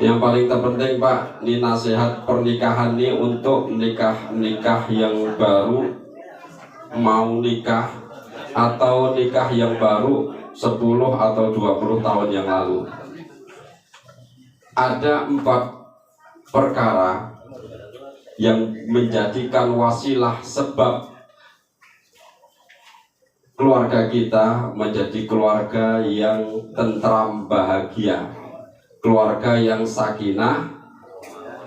Yang paling terpenting Pak, ini nasihat pernikahan ini untuk nikah yang baru, mau nikah atau nikah yang baru 10 atau 20 tahun yang lalu. Ada 4 perkara yang menjadikan wasilah sebab keluarga kita menjadi keluarga yang tentram, bahagia, keluarga yang sakinah,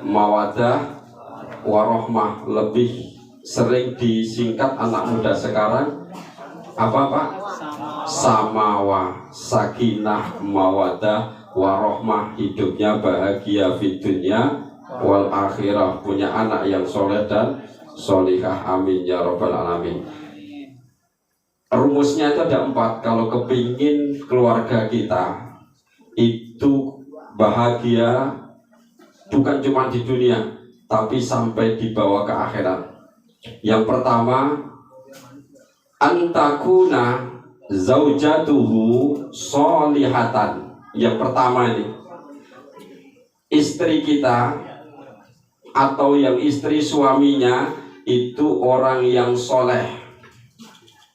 mawadah, warohmah. Lebih sering disingkat anak muda sekarang apa Pak? Samawa, sakinah, mawadah, warohmah. Hidupnya bahagia di dunia wal akhirah, punya anak yang soleh dan solihah. Amin ya robbal alamin. Rumusnya itu ada 4. Kalau kepingin keluarga kita itu bahagia, bukan cuma di dunia tapi sampai dibawa ke akhirat. Yang pertama, antakuna zaujatuhu solihatan. Yang pertama ini, istri kita atau yang istri suaminya itu orang yang soleh.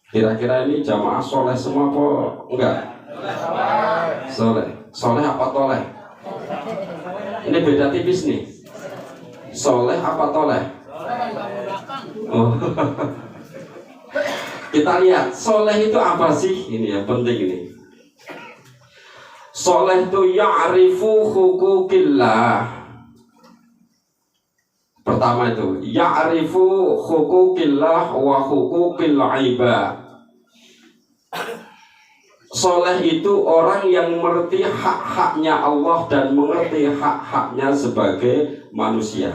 Kira-kira ini jamaah soleh semua apa enggak? Soleh. Soleh apa toleh? Ini beda tipis nih. Soleh apa toleh? Oh. Kita lihat soleh itu apa sih? Ini yang penting ini. Soleh itu ya'rifu hukukillah. Pertama itu ya'rifu hukukillah wa hukukil ibad. Soleh itu orang yang mengerti hak-haknya Allah dan mengerti hak-haknya sebagai manusia.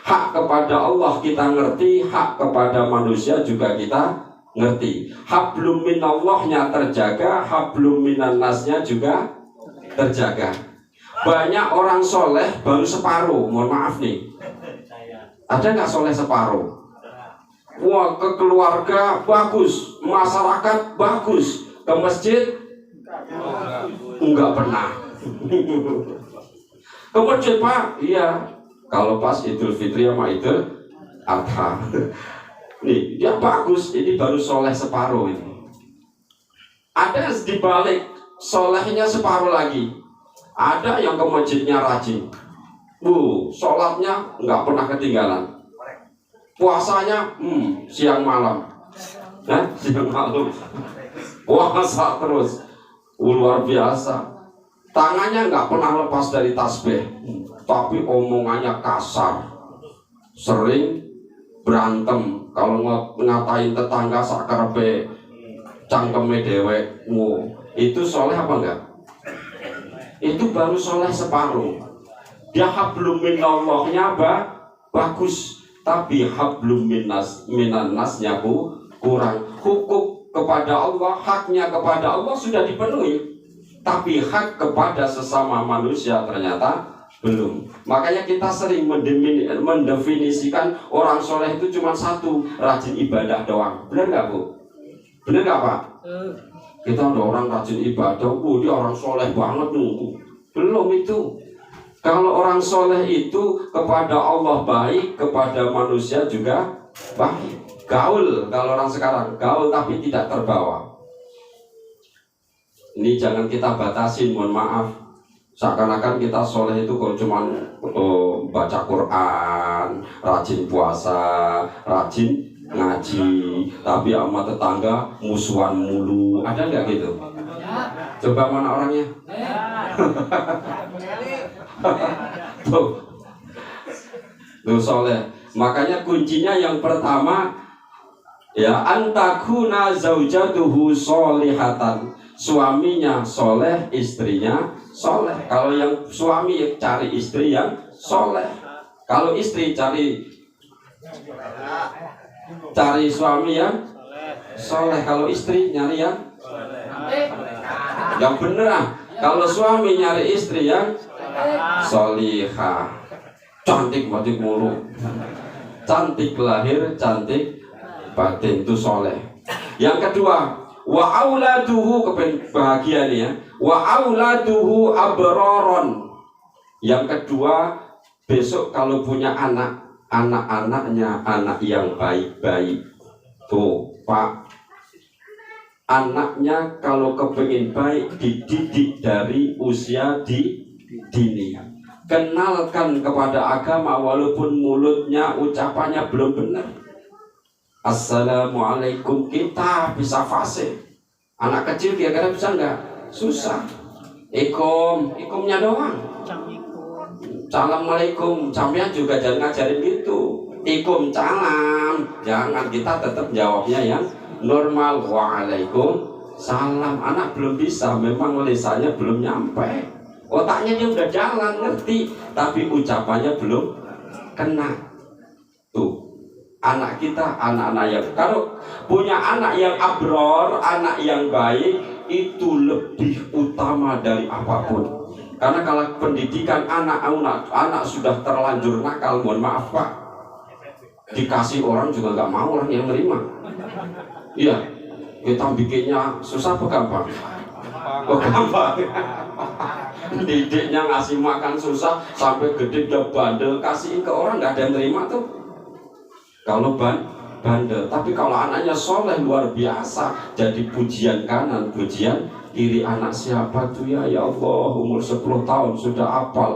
Hak kepada Allah kita ngerti, hak kepada manusia juga kita ngerti. Hablum minallahnya terjaga, hablum minannasnya juga terjaga. Banyak orang soleh baru separuh, mohon maaf nih. Ada nggak soleh separuh? Wah, ke keluarga bagus, masyarakat bagus, ke masjid enggak pernah. Ke masjid Pak, iya. Kalau pas Idul Fitri sama Idul Adha, nih dia bagus, ini baru soleh separuh ini. Ada dibalik solehnya separuh lagi. Ada yang ke masjidnya rajin, sholatnya nggak pernah ketinggalan. Puasanya siang malam, siang malam puasa terus, luar biasa. Tangannya nggak pernah lepas dari tasbih, tapi omongannya kasar, sering berantem. Kalau ngatain tetangga sakarpe cangkeme dewek, itu soleh apa enggak? Itu baru soleh separuh. Dia hablum minallahnya bagus, tapi hablum minannasnya kurang. Hukuk kepada Allah, haknya kepada Allah sudah dipenuhi, tapi hak kepada sesama manusia ternyata belum. Makanya kita sering mendefinisikan orang soleh itu cuma satu, rajin ibadah doang. Benar nggak Bu? Benar nggak Pak? Kita ada orang rajin ibadah, dia orang soleh banget nunggu. Belum itu. Kalau orang soleh itu kepada Allah baik, kepada manusia juga baik. Gaul, kalau orang sekarang gaul tapi tidak terbawa. Ini jangan kita batasin, mohon maaf. Seakan-akan kita soleh itu kalau cuma baca Quran, rajin puasa, rajin ngaji, tapi sama tetangga musuhan mulu. Ada nggak gitu? Coba mana orangnya? Tuh soleh. Makanya kuncinya yang pertama ya, antakuna zaujatuhu solihatan. Suaminya soleh, istrinya soleh. Kalau yang suami cari istri yang soleh, kalau istri cari suami yang soleh, kalau istri nyari yang beneran. Kalau suami nyari istri yang solihah, cantik batik mulu, cantik lahir, cantik batin, itu soleh. Yang kedua, wa auladuhu, bahagia nih ya, wa auladuhu abroron. Yang kedua, besok kalau punya anak-anaknya anak yang baik-baik. Tuh Pak, anaknya kalau kepingin baik dididik dari usia dini. Kenalkan kepada agama walaupun mulutnya ucapannya belum benar. Assalamualaikum kita bisa fasih. Anak kecil kira-kira bisa enggak? Susah. Ikumnya doang. Assalamualaikum, sampean juga jangan ngajarin gitu. Ikum salam, jangan, kita tetap jawabnya yang normal. Waalaikumsalam. Anak belum bisa, memang lisannya belum nyampe. Otaknya dia udah jalan, ngerti, tapi ucapannya belum kena. Tuh, anak kita, anak-anak yang, kalau punya anak yang abror, anak yang baik, itu lebih utama dari apapun. Karena kalau pendidikan anak sudah terlanjur nakal, mohon maaf Pak, dikasih orang juga nggak mau orang yang menerima. Iya, kita bikinnya susah apa gampang? Oh gampang. Didiknya ngasih makan susah, sampai gede udah bandel, kasihin ke orang nggak ada yang terima tuh. Kalau bandel, tapi kalau anaknya soleh luar biasa, jadi pujian kanan, pujian kiri. Anak siapa tuh ya Allah, umur 10 tahun sudah hafal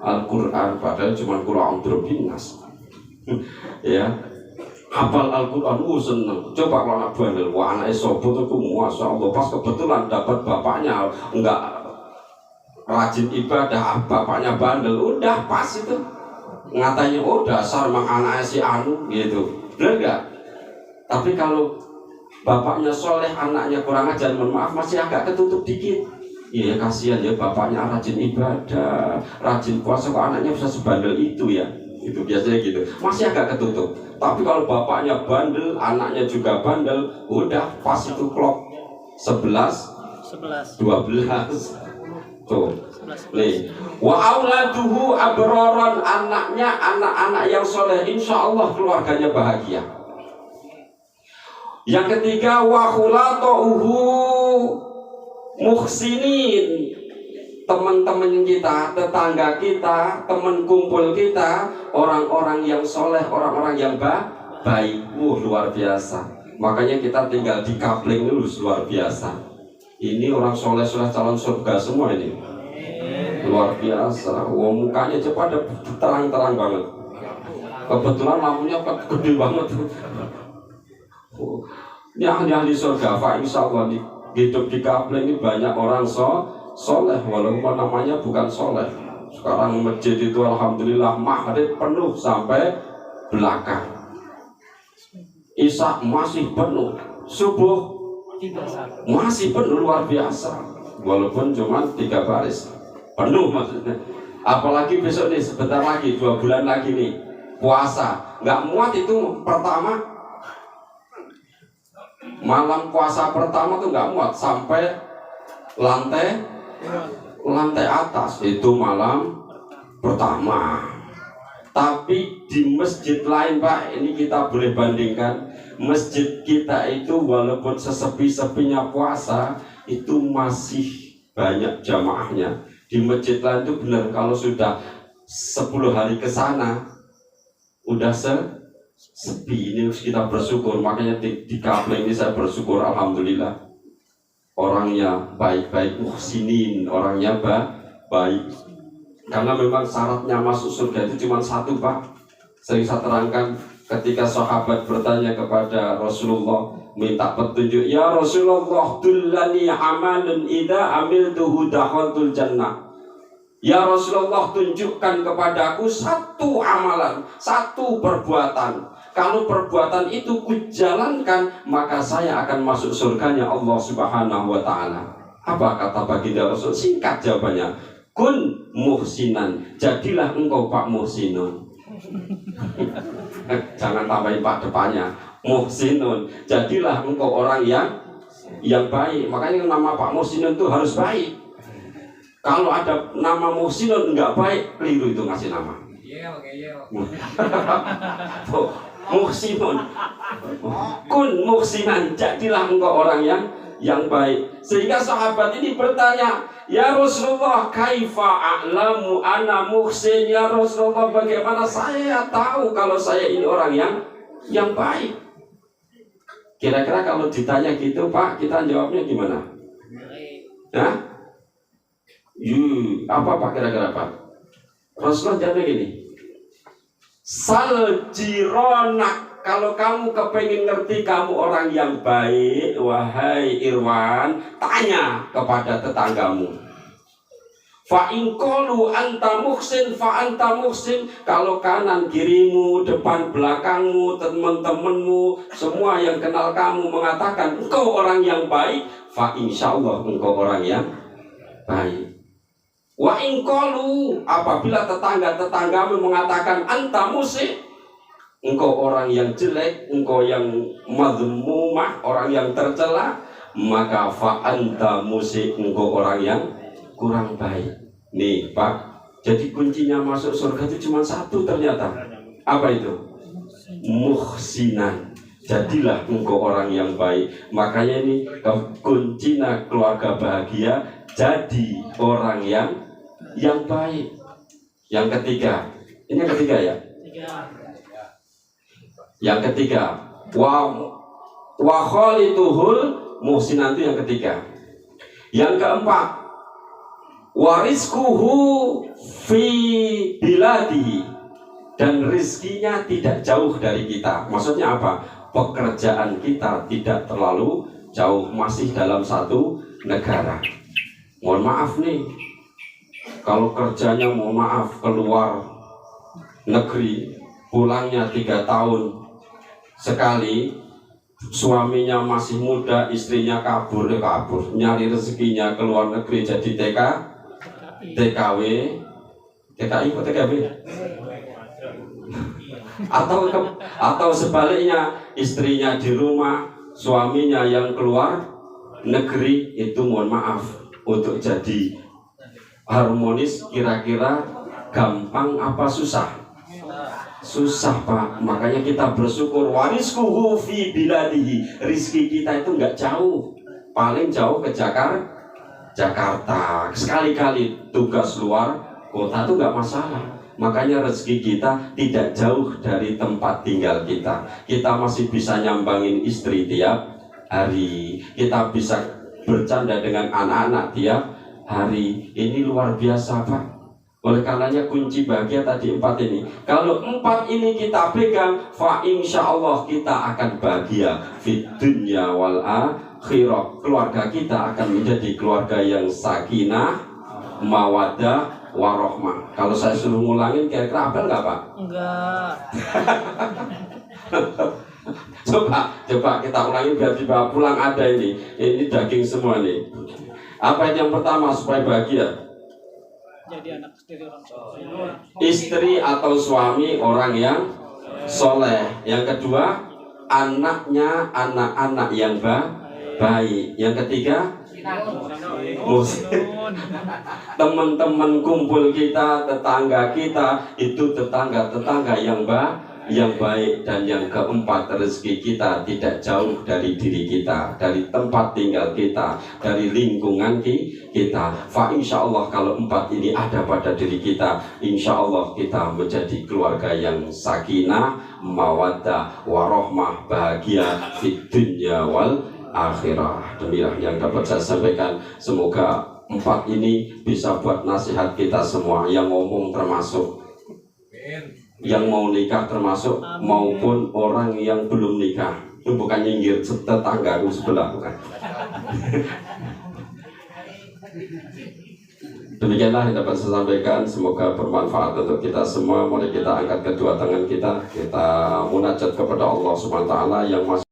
Al-Quran, padahal cuma Quran Drobinas. Ya, hafal Al-Quran, seneng. Coba kalau anak bandel, wah anak sobo tuh masya Allah, pas kebetulan dapat bapaknya enggak rajin ibadah, bapaknya bandel, udah pas itu. Ngatanya, oh dasar mang anaknya si anu gitu, bener gak? Tapi kalau bapaknya soleh, anaknya kurang ajar, mohon maaf masih agak ketutup dikit. Iya kasihan ya, bapaknya rajin ibadah, rajin puasa, kok anaknya bisa sebandel itu ya? Itu biasanya gitu, masih agak ketutup. Tapi kalau bapaknya bandel, anaknya juga bandel, udah pas itu klop 11 12 tuh. Nih, wa auladuhu abroron, anaknya anak-anak yang soleh, insya Allah keluarganya bahagia. Yang ketiga, wa khulatuhu muhsinin, teman-teman kita, tetangga kita, teman kumpul kita, orang-orang yang soleh, orang-orang yang baik. Luar biasa. Makanya kita tinggal di kapling dulu, luar biasa. Ini orang soleh sudah calon surga semua ini. Luar biasa. Wah, mukanya cepat terang-terang banget. Kebetulan lampunya gede banget. Ini ahli surga, Pak, insya Allah hidup di kapling ini banyak orang soleh, walaupun namanya bukan soleh. Sekarang masjid itu alhamdulillah maghrib penuh sampai belakang, isya masih penuh, subuh masih penuh, luar biasa. Walaupun cuma 3 baris penuh maksudnya. Apalagi besok nih, sebentar lagi 2 bulan lagi nih puasa, nggak muat itu pertama. Malam puasa pertama tuh nggak muat, sampai lantai atas itu malam pertama. Tapi di masjid lain Pak, ini kita boleh bandingkan, masjid kita itu walaupun sesepi-sepinya puasa, itu masih banyak jamaahnya. Di masjid lain itu benar, kalau sudah 10 hari ke sana udah sepi. Ini kita bersyukur, makanya di kapling ini saya bersyukur, alhamdulillah. Orangnya baik-baik, muhsinin, orangnya baik. Karena memang syaratnya masuk surga itu cuma satu Pak. Saya bisa terangkan, ketika sahabat bertanya kepada Rasulullah, minta petunjuk, ya Rasulullah, dullani amalun idza amiltuhu dakhaltul jannah. Ya Rasulullah, tunjukkan kepadaku satu amalan, satu perbuatan. Kalau perbuatan itu kujalankan, maka saya akan masuk surganya Allah Subhanahu wa ta'ala. Apa kata baginda Rasul? Singkat jawabannya, kun muhsinan, jadilah engkau Pak Muhsinun. Jangan tambahin Pak depannya, muhsinun, jadilah engkau orang yang baik. Makanya nama Pak Muhsinun itu harus baik. Kalau ada nama Muhsinun enggak baik, keliru itu ngasih nama. Muhsinun, kun muhsinan, jadilah engkau orang yang baik. Sehingga sahabat ini bertanya, ya Rasulullah, kaifa a'lamu ana muhsin? Ya Rasulullah, bagaimana saya tahu kalau saya ini orang yang baik? Kira-kira kalau ditanya gitu Pak, kita jawabnya gimana? Hah? Apa Pak kira-kira Pak? Rasulullah jawabnya gini, sal jironak. Kalau kamu kepengen ngerti kamu orang yang baik, wahai Irwan, tanya kepada tetanggamu. Fa in qalu anta muhsin fa anta muhsin. Kalau kanan kirimu, depan belakangmu, teman-temanmu, semua yang kenal kamu mengatakan engkau orang yang baik, fa insyaallah engkau orang yang baik. Wa in qalu, apabila tetangga-tetanggamu mengatakan anta muhsin, engkau orang yang jelek, engkau yang mazmumah, orang yang tercela, maka fa anta muhsin, engkau orang yang kurang baik. Nih Pak, jadi kuncinya masuk surga itu cuma satu ternyata. Apa itu? Muhsinan. Jadilah engkau orang yang baik. Makanya ini kuncinya keluarga bahagia, jadi orang yang baik. Yang ketiga, ini yang ketiga ya? Yang ketiga, wa khalituhul muhsinan, itu yang ketiga. Yang keempat, warizquhu fi biladihi, dan rizkinya tidak jauh dari kita. Maksudnya apa? Pekerjaan kita tidak terlalu jauh, masih dalam satu negara. Mohon maaf nih, kalau kerjanya mohon maaf keluar negeri, pulangnya 3 tahun sekali, suaminya masih muda, istrinya kabur, nyari rezekinya ke luar negeri jadi TKW, TKI atau TKB, atau sebaliknya, istrinya di rumah, suaminya yang keluar negeri. Itu mohon maaf, untuk jadi harmonis kira-kira gampang apa susah? Susah Pak. Makanya kita bersyukur, warizquhu fi biladihi, rizki kita itu nggak jauh, paling jauh ke Jakarta. Sekali-kali tugas luar kota itu nggak masalah. Makanya rezeki kita tidak jauh dari tempat tinggal kita. Kita masih bisa nyambangin istri tiap hari, kita bisa bercanda dengan anak-anak tiap hari. Ini luar biasa Pak. Oleh karenanya kunci bahagia tadi 4 ini. Kalau 4 ini kita pegang, fa insyaallah kita akan bahagia fid dunya wal akhirah. Keluarga kita akan menjadi keluarga yang sakinah, mawaddah, warohmah. Kalau saya suruh ngulangin, kira-kira apa enggak Pak? Enggak. Coba kita ulangin biar dibawa pulang. Ada ini daging semua nih. Apa yang pertama supaya bahagia? Jadi anak istri orang soleh. Istri atau suami orang yang soleh. Yang kedua, anaknya anak-anak yang baik. Yang ketiga, teman-teman kumpul kita, tetangga kita itu tetangga yang baik. Dan yang keempat, rezeki kita tidak jauh dari diri kita, dari tempat tinggal kita, dari lingkungan kita. Fa insyaallah kalau 4 ini ada pada diri kita, insyaallah kita menjadi keluarga yang sakinah, mawaddah, warohmah, bahagia fid dunya wal akhirah. Demikian yang dapat saya sampaikan. Semoga 4 ini bisa buat nasihat kita semua, yang ngomong termasuk, yang mau nikah termasuk, maupun orang yang belum nikah. Itu bukan nyinggir tetangga sebelah, bukan. Demikianlah yang dapat saya sampaikan. Semoga bermanfaat untuk kita semua. Mari kita angkat kedua tangan kita, kita munajat kepada Allah Subhanahu wa taala yang masih